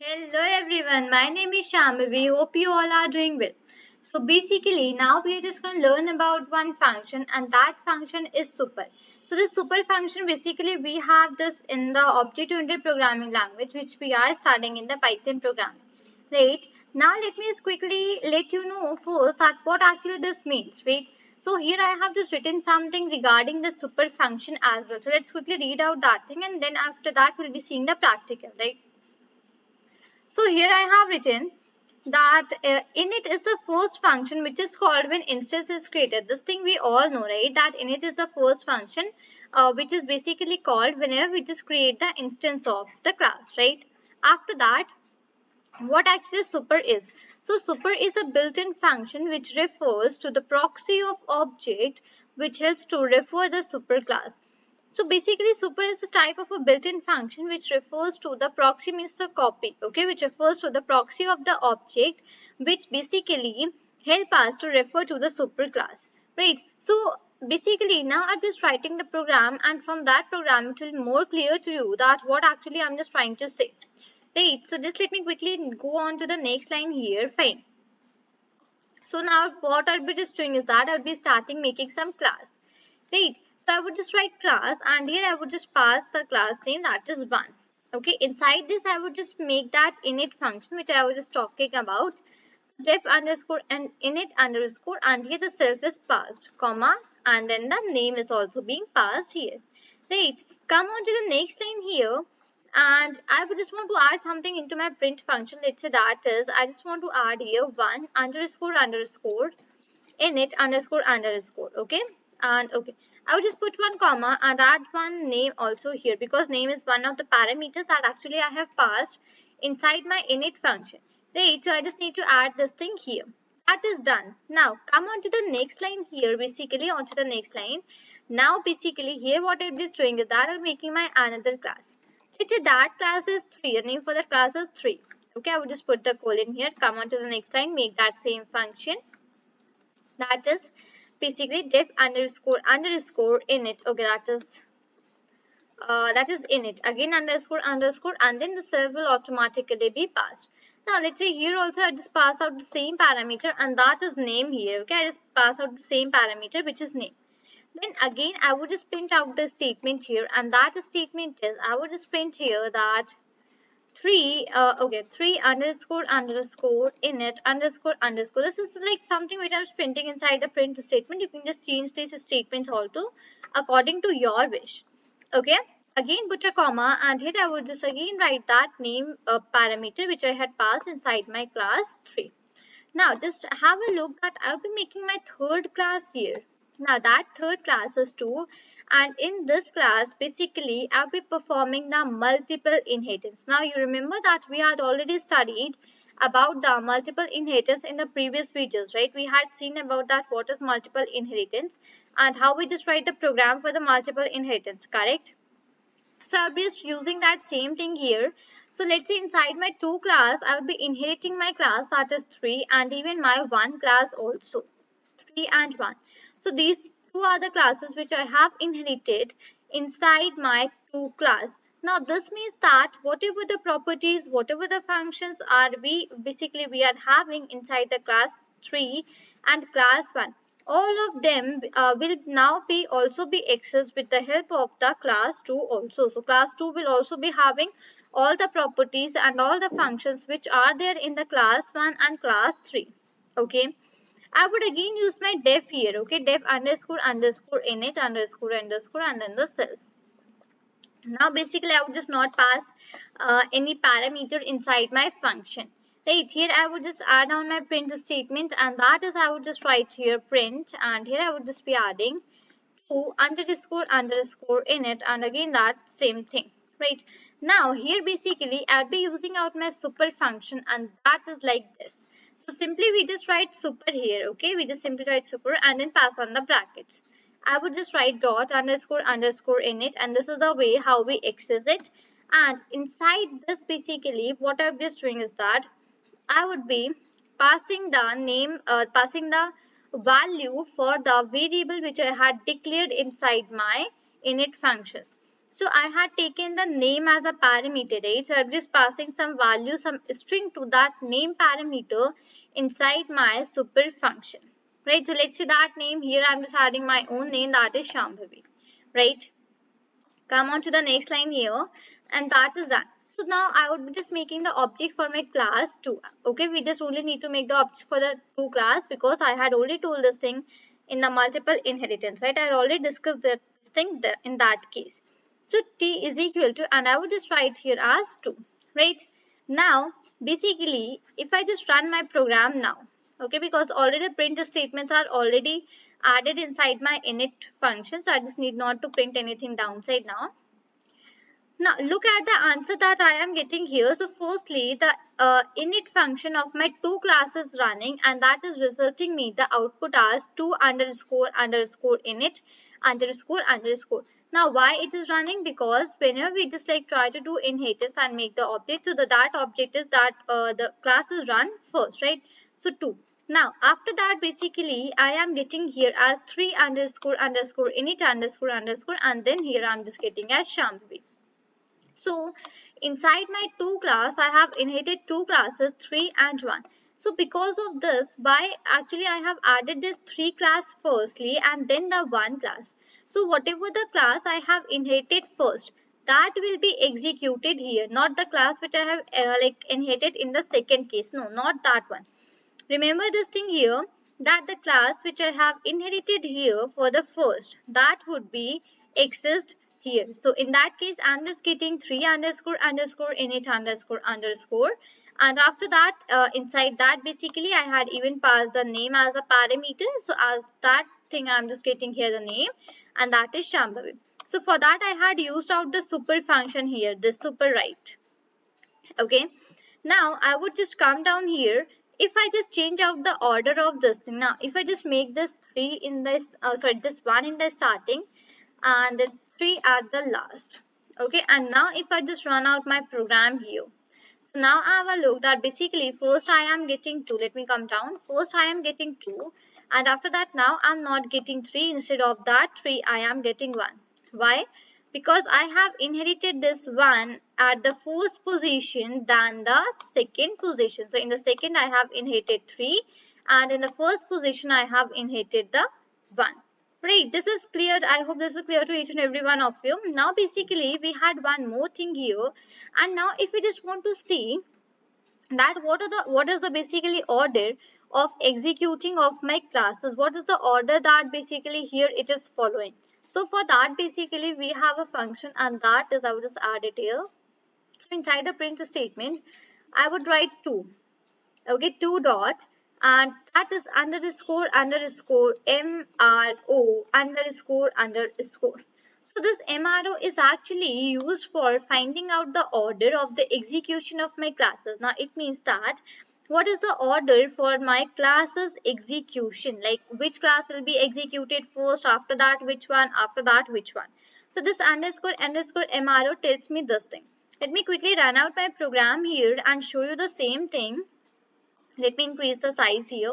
Hello everyone, my name is Shami. We hope you all are doing well. So basically now we are just going to learn about one function and that function is super. So the super function basically we have this in the object-oriented programming language which we are studying in the Python programming. Right? Now let me just quickly let you know first that what actually this means, right? So here I have just written something regarding the super function as well. So let's quickly read out that thing and then after that we'll be seeing the practical, right? So here I have written that init is the first function which is called when instance is created. This thing we all know, right? That init is the first function which is basically called whenever we just create the instance of the class, right? After that, what actually super is? So super is a built-in function which refers to the proxy of object which helps to refer the superclass. So basically super is a type of a built-in function which refers to the proxy means the copy, okay, which refers to the proxy of the object which basically help us to refer to the superclass, right? So basically now I'm just writing the program and from that program it will be more clear to you that what actually I'm just trying to say. Right, so just let me quickly go on to the next line here. Fine. So now what I'll be just doing is that I'll be starting making some class. Right. So I would just write class and here I would just pass the class name that is one. Okay. Inside this I would just make that init function which I was just talking about. Def underscore and init underscore and here the self is passed, comma, and then the name is also being passed here. Right. Come on to the next line here and I would just want to add something into my print function. Let's say that is I just want to add here one underscore underscore init underscore underscore, okay, and okay, I would just put one comma and add one name also here because name is one of the parameters that actually I have passed inside my init function, right? So I just need to add this thing here. That is done. Now come on to the next line here, basically onto the next line. Now basically here what I'm just doing is that I'm making my another class. Let's say that class is 3, the name for that class is 3. Okay, I would just put the colon here, come on to the next line, make that same function, that is basically def underscore underscore init. Okay, that is init again underscore underscore and then the self will automatically be passed. Now let's say here also I just pass out the same parameter and that is name here. Okay, I just pass out the same parameter which is name. Then again I would just print out the statement here and that statement is I would just print here that 3 underscore underscore init underscore underscore. This is like something which I'm printing inside the print statement. You can just change these statements also according to your wish. Okay, again put a comma and here I would just again write that name parameter which I had passed inside my class 3. Now just have a look that I'll be making my third class here. Now that third class is 2 and in this class basically I'll be performing the multiple inheritance. Now you remember that we had already studied about the multiple inheritance in the previous videos, right? We had seen about that what is multiple inheritance and how we just write the program for the multiple inheritance, correct? So I'll be just using that same thing here. So let's say inside my 2 class, I'll be inheriting my class that is 3 and even my 1 class also. 3 and 1. So these two are the classes which I have inherited inside my 2 class. Now this means that whatever the properties, whatever the functions are we are having inside the class 3 and class 1, all of them will now be also be accessed with the help of the class 2 also. So class 2 will also be having all the properties and all the functions which are there in the class 1 and class 3. Okay, I would again use my def here, okay, def underscore underscore init underscore underscore and then the self. Now basically I would just not pass any parameter inside my function. Right, here I would just add on my print statement and that is I would just write here print and here I would just be adding to underscore underscore init and again that same thing. Right, now here basically I'll be using out my super function and that is like this. So simply we just write super here, okay, we just simply write super and then pass on the brackets. I would just write dot underscore underscore init and this is the way how we access it. And inside this basically what I'm just doing is that I would be passing the name, passing the value for the variable which I had declared inside my init functions. So I had taken the name as a parameter, right? So I'm just passing some value, some string to that name parameter inside my super function, right? So let's say that name here, I'm just adding my own name, that is Shambhavi, right? Come on to the next line here, and that is done. So now I would be just making the object for my class 2. Okay, we just only need to make the object for the 2 class, because I had already told this thing in the multiple inheritance, right? I had already discussed that thing there in that case. So t is equal to, and I would just write here as 2, right? Now basically if I just run my program now, okay, because already print statements are already added inside my init function, so I just need not to print anything downside now. Now look at the answer that I am getting here. So firstly, the init function of my 2 classes running, and that is resulting me the output as 2 underscore underscore init underscore underscore. Now why it is running? Because whenever we just like try to do inheritance and make the object, so that object is that the class is run first, right? So 2. Now after that basically I am getting here as 3 underscore underscore init underscore underscore, and then here I'm just getting as Shambhavi. So inside my 2 class, I have inherited 2 classes, 3 and 1. So because of this, why actually I have added this 3 class firstly and then the 1 class. So whatever the class I have inherited first, that will be executed here, not the class which I have like inherited in the second case. No, not that one. Remember this thing here, that the class which I have inherited here for the first, that would be exist here. So in that case, I'm just getting 3 underscore underscore init underscore underscore, and after that inside that basically I had even passed the name as a parameter. So as that thing I'm just getting here the name, and that is Shambhavi. So for that I had used out the super function here, this super right. Okay, now I would just come down here. If I just change out the order of this thing, now if I just make this 3 in this this 1 in the starting and then 3 at the last. Okay, and now if I just run out my program here, so now I have a look that basically first I am getting 2. Let me come down. First I am getting 2, and after that now I'm not getting 3. Instead of that 3 I am getting 1. Why? Because I have inherited this 1 at the first position than the second position. So in the second I have inherited 3, and in the first position I have inherited the 1. Right, this is clear. I hope this is clear to each and every one of you. Now basically we had one more thing here, and now if we just want to see that what is the basically order of executing of my classes, what is the order that basically here it is following. So for that basically we have a function, and that is I will just add it here. So inside the print statement I would write 2. Okay, 2 dot, and that is underscore underscore MRO underscore underscore. So this MRO is actually used for finding out the order of the execution of my classes. Now it means that what is the order for my classes execution, like which class will be executed first, after that which one, after that which one. So this underscore underscore MRO tells me this thing. Let me quickly run out my program here and show you the same thing. Let me increase the size here.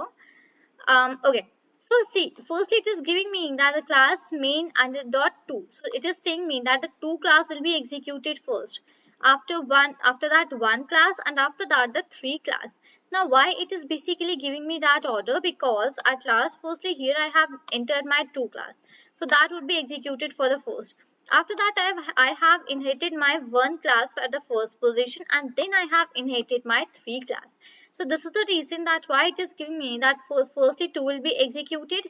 Okay, so see, firstly it is giving me that the class main under dot 2. So it is saying me that the 2 class will be executed first, after that 1 class, and after that the 3 class. Now why it is basically giving me that order? Because at last firstly here I have entered my 2 class, so that would be executed for the first. After that I have inherited my 1 class for the first position, and then I have inherited my 3 class. So this is the reason that why it is giving me that firstly 2 will be executed,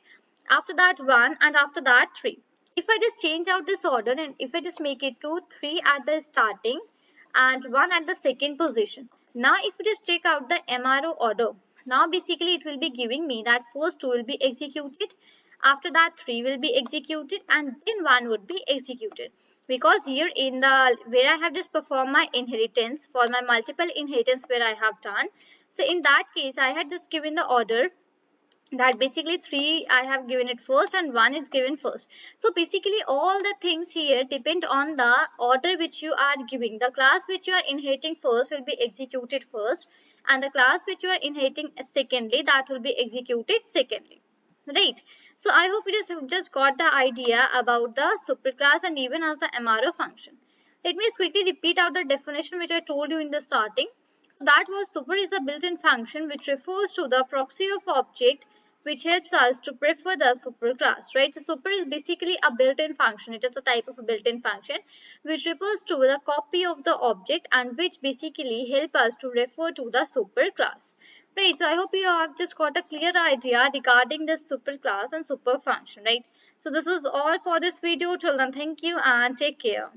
after that 1, and after that 3. If I just change out this order, and if I just make it 2, 3 at the starting and 1 at the second position. Now if we just take out the MRO order, now basically it will be giving me that first 2 will be executed, after that 3 will be executed, and then 1 would be executed. Because here in the where I have just performed my inheritance for my multiple inheritance where I have done, so in that case I had just given the order that basically 3 I have given it first and 1 is given first. So basically all the things here depend on the order which you are giving. The class which you are inheriting first will be executed first, and the class which you are inheriting secondly, that will be executed secondly. Right. So I hope you just got the idea about the superclass and even as the MRO function. Let me quickly repeat out the definition which I told you in the starting. So that was super is a built-in function which refers to the proxy of object which helps us to prefer the superclass, right? So super is basically a built-in function. It is a type of a built-in function which refers to the copy of the object and which basically help us to refer to the superclass. Right, so I hope you have just got a clear idea regarding this superclass and super function, right? So this is all for this video. Till then, thank you and take care.